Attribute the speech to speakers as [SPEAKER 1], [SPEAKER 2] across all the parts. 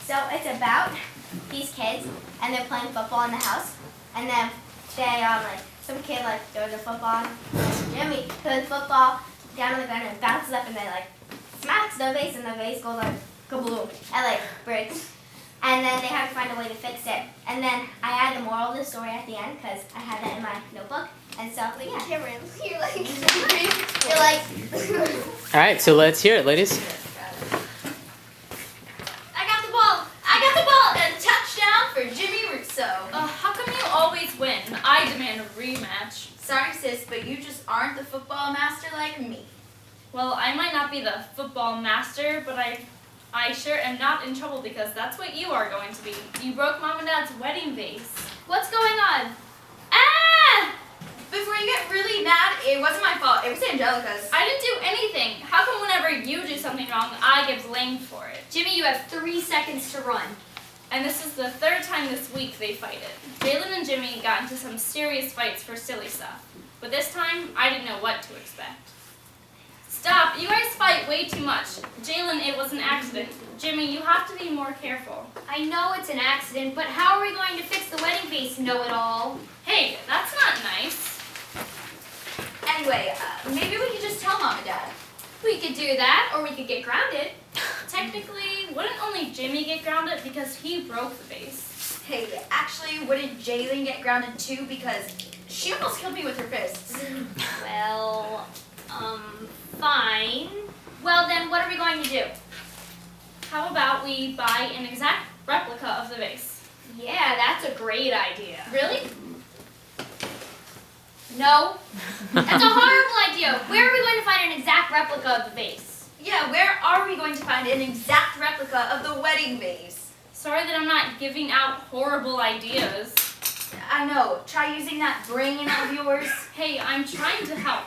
[SPEAKER 1] So it's about these kids, and they're playing football in the house. And then today, some kid throws a football, and Jimmy throws the football down on the ground and bounces up, and then smacks the vase, and the vase goes kaboom, and breaks. And then they have to find a way to fix it. And then I add the moral of the story at the end because I had that in my notebook. And so, yeah. Camryn, you're like.
[SPEAKER 2] All right, so let's hear it, ladies.
[SPEAKER 1] I got the ball, and touchdown for Jimmy Russo.
[SPEAKER 3] How come you always win? I demand a rematch.
[SPEAKER 1] Sorry, sis, but you just aren't the football master like me.
[SPEAKER 3] Well, I might not be the football master, but I sure am not in trouble because that's what you are going to be. You broke Mom and Dad's wedding vase.
[SPEAKER 1] What's going on? Ah! Before you get really mad, it wasn't my fault. It was Angelica's.
[SPEAKER 3] I didn't do anything. How come whenever you do something wrong, I get blamed for it?
[SPEAKER 1] Jimmy, you have 3 seconds to run.
[SPEAKER 3] And this is the 3rd time this week they fight it. Jalen and Jimmy got into some serious fights for silly stuff. But this time, I didn't know what to expect. Stop! You guys fight way too much. Jalen, it was an accident. Jimmy, you have to be more careful.
[SPEAKER 1] I know it's an accident, but how are we going to fix the wedding vase, know-it-all?
[SPEAKER 3] Hey, that's not nice.
[SPEAKER 1] Anyway, maybe we could just tell Mom and Dad. We could do that, or we could get grounded.
[SPEAKER 3] Technically, wouldn't only Jimmy get grounded because he broke the vase?
[SPEAKER 1] Hey, actually, wouldn't Jalen get grounded too because she almost killed me with her fists? Well, fine. Well, then what are we going to do?
[SPEAKER 3] How about we buy an exact replica of the vase?
[SPEAKER 1] Yeah, that's a great idea.
[SPEAKER 3] Really?
[SPEAKER 1] No. That's a horrible idea. Where are we going to find an exact replica of the vase? Yeah, where are we going to find an exact replica of the wedding vase?
[SPEAKER 3] Sorry that I'm not giving out horrible ideas.
[SPEAKER 1] I know. Try using that brain of yours.
[SPEAKER 3] Hey, I'm trying to help.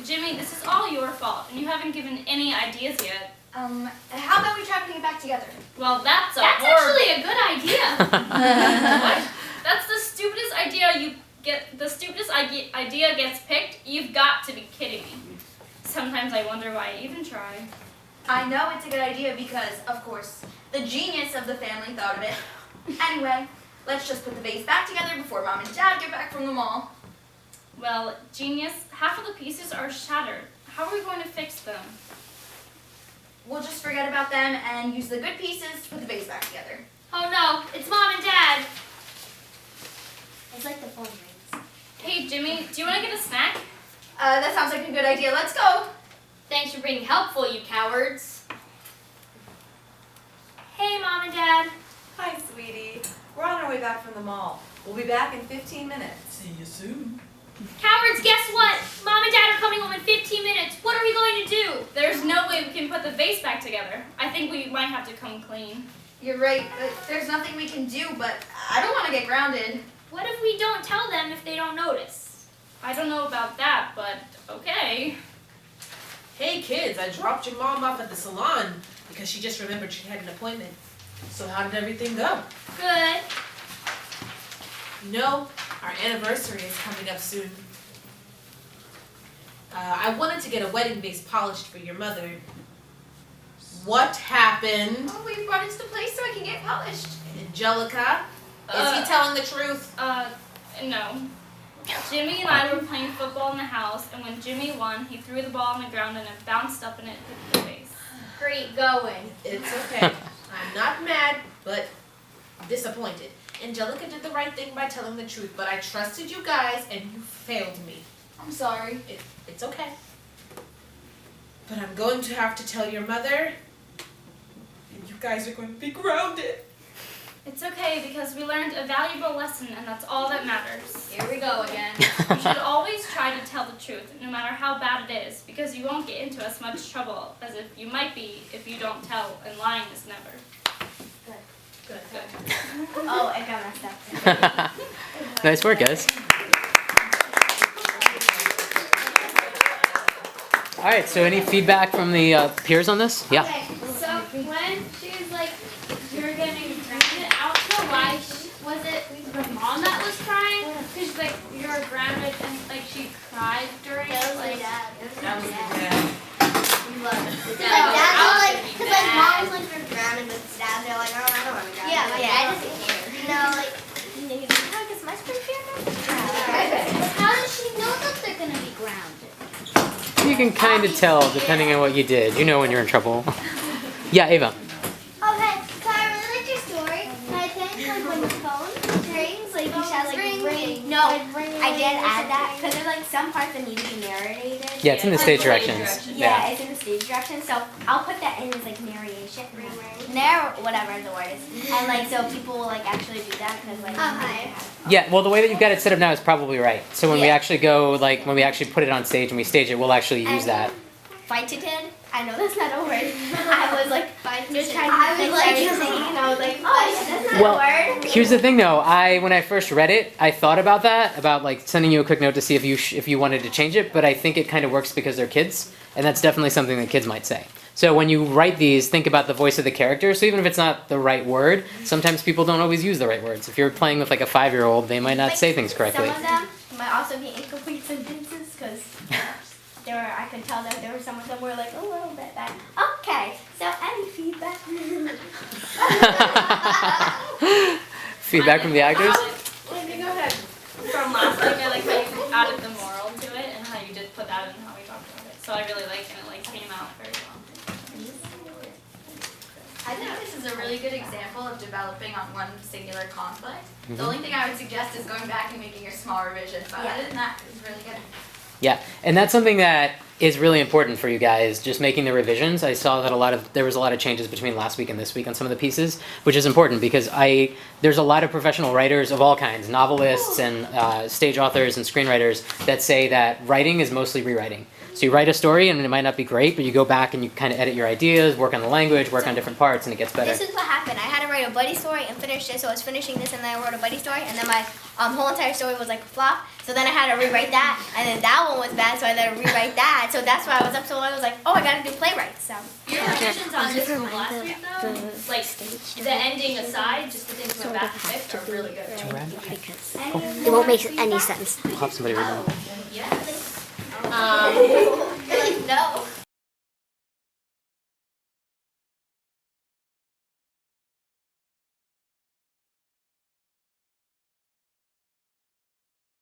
[SPEAKER 3] Jimmy, this is all your fault, and you haven't given any ideas yet.
[SPEAKER 1] How about we try putting it back together?
[SPEAKER 3] Well, that's
[SPEAKER 1] actually a good idea.
[SPEAKER 3] What? That's the stupidest idea you get. The stupidest idea gets picked? You've got to be kidding me. Sometimes I wonder why I even try.
[SPEAKER 1] I know it's a good idea because, of course, the genius of the family thought of it. Anyway, let's just put the vase back together before Mom and Dad get back from the mall.
[SPEAKER 3] Well, genius, half of the pieces are shattered. How are we going to fix them?
[SPEAKER 1] We'll just forget about them and use the good pieces to put the vase back together.
[SPEAKER 4] Oh no, it's Mom and Dad.
[SPEAKER 1] It's like the phone rings.
[SPEAKER 3] Hey, Jimmy, do you want to get a snack?
[SPEAKER 1] That sounds like a good idea. Let's go.
[SPEAKER 4] Thanks for being helpful, you cowards. Hey, Mom and Dad.
[SPEAKER 5] Hi, sweetie. We're on our way back from the mall. We'll be back in 15 minutes.
[SPEAKER 6] See you soon.
[SPEAKER 4] Cowards, guess what? Mom and Dad are coming home in 15 minutes. What are we going to do?
[SPEAKER 3] There's no way we can put the vase back together. I think we might have to come clean.
[SPEAKER 1] You're right. There's nothing we can do, but I don't want to get grounded.
[SPEAKER 4] What if we don't tell them if they don't notice?
[SPEAKER 3] I don't know about that, but okay.
[SPEAKER 6] Hey kids, I dropped your mom off at the salon because she just remembered she had an appointment. So how did everything go?
[SPEAKER 4] Good.
[SPEAKER 6] You know, our anniversary is coming up soon. I wanted to get a wedding vase polished for your mother. What happened?
[SPEAKER 1] Oh, we brought it to the place so I can get polished.
[SPEAKER 6] Angelica, is he telling the truth?
[SPEAKER 3] No. Jimmy and I were playing football in the house, and when Jimmy won, he threw the ball on the ground and it bounced up and it hit the vase.
[SPEAKER 4] Great going.
[SPEAKER 6] It's okay. I'm not mad, but disappointed. Angelica did the right thing by telling the truth, but I trusted you guys and you failed me.
[SPEAKER 1] I'm sorry.
[SPEAKER 6] It's okay. But I'm going to have to tell your mother, and you guys are going to be grounded.
[SPEAKER 3] It's okay because we learned a valuable lesson and that's all that matters.
[SPEAKER 4] Here we go again.
[SPEAKER 3] You should always try to tell the truth, no matter how bad it is, because you won't get into as much trouble as if you might be if you don't tell, and lying is never. Good.
[SPEAKER 1] Oh, I got messed up.
[SPEAKER 2] Nice work, guys. All right, so any feedback from the peers on this? Yeah.
[SPEAKER 4] Okay, so when she was like, you're getting grounded, I don't know why. Was it the mom that was crying? Because she's like, you're grounded, and like she cried during it. Like,
[SPEAKER 1] Dad.
[SPEAKER 6] That was the dad.
[SPEAKER 1] Because mom was like, you're grounded, but Dad, they're like, oh, I don't want to
[SPEAKER 2] can kind of tell depending on what you did. You know when you're in trouble. Yeah, Ava.
[SPEAKER 1] Okay, so I really like your story. And I think like when the phone rings, like you should like ring. No, I did add that because there's like some parts that need to be narrated.
[SPEAKER 2] Yeah, it's in the
[SPEAKER 3] like
[SPEAKER 2] stage
[SPEAKER 3] the
[SPEAKER 2] directions.
[SPEAKER 1] Yeah, it's in the stage direction, so I'll put that in as like narration, whatever the word is, and like so people will like actually do that because like.
[SPEAKER 2] Yeah, well, the way that you've got it set up now is probably right. So when we
[SPEAKER 1] Yeah.
[SPEAKER 2] actually go, like, when we actually put it on stage and we stage it, we'll actually use that.
[SPEAKER 1] Fighted. I know that's not a word. I was like, just trying to fix everything, and I was like, oh, that's not
[SPEAKER 2] Well,
[SPEAKER 1] a word.
[SPEAKER 2] here's the thing, though. When I first read it, I thought about that, about like sending you a quick note to see if you wanted to change it. But I think it kind of works because they're kids, and that's definitely something that kids might say. So when you write these, think about the voice of the character. So even if it's not the right word, sometimes people don't always use the right words. If you're playing with like a 5-year-old, they might not
[SPEAKER 1] Like,
[SPEAKER 2] say things correctly.
[SPEAKER 1] Some of them might also be incomplete sentences because I could tell that there were some of them were like a little bit bad. Okay, so any feedback?
[SPEAKER 2] Feedback from the actors?
[SPEAKER 6] Lindsay, go ahead.
[SPEAKER 3] From last week, I like how you added the moral to it and how you did put that in how we talked about it. So I really liked it, and it like came out very well.
[SPEAKER 7] I think this is a really good example of developing on one singular conflict. The only thing I would suggest is going back and making your small revisions, but other than that, it's really good.
[SPEAKER 2] Yeah, and that's something that is really important for you guys, just making the revisions. I saw that there was a lot of changes between last week and this week on some of the pieces, which is important because there's a lot of professional writers of all kinds, novelists and stage authors and screenwriters that say that writing is mostly rewriting. So you write a story and it might not be great, but you go back and you kind of edit your ideas, work on the language, work on different parts, and it gets better.
[SPEAKER 1] This is what happened. I had to write a buddy story and finish it, so I was finishing this and then I wrote a buddy story, and then my whole entire story was like a flop. So then I had to rewrite that, and then that one was bad, so I had to rewrite that. So that's why I was up so late. I was like, oh, I gotta do playwrights. So
[SPEAKER 3] Your revisions on this from last week though, like the ending aside, just the things we went back and fixed are really good.
[SPEAKER 8] Because it won't make any sense.
[SPEAKER 2] I'll have somebody read them.
[SPEAKER 3] Yes.
[SPEAKER 1] you're like, no.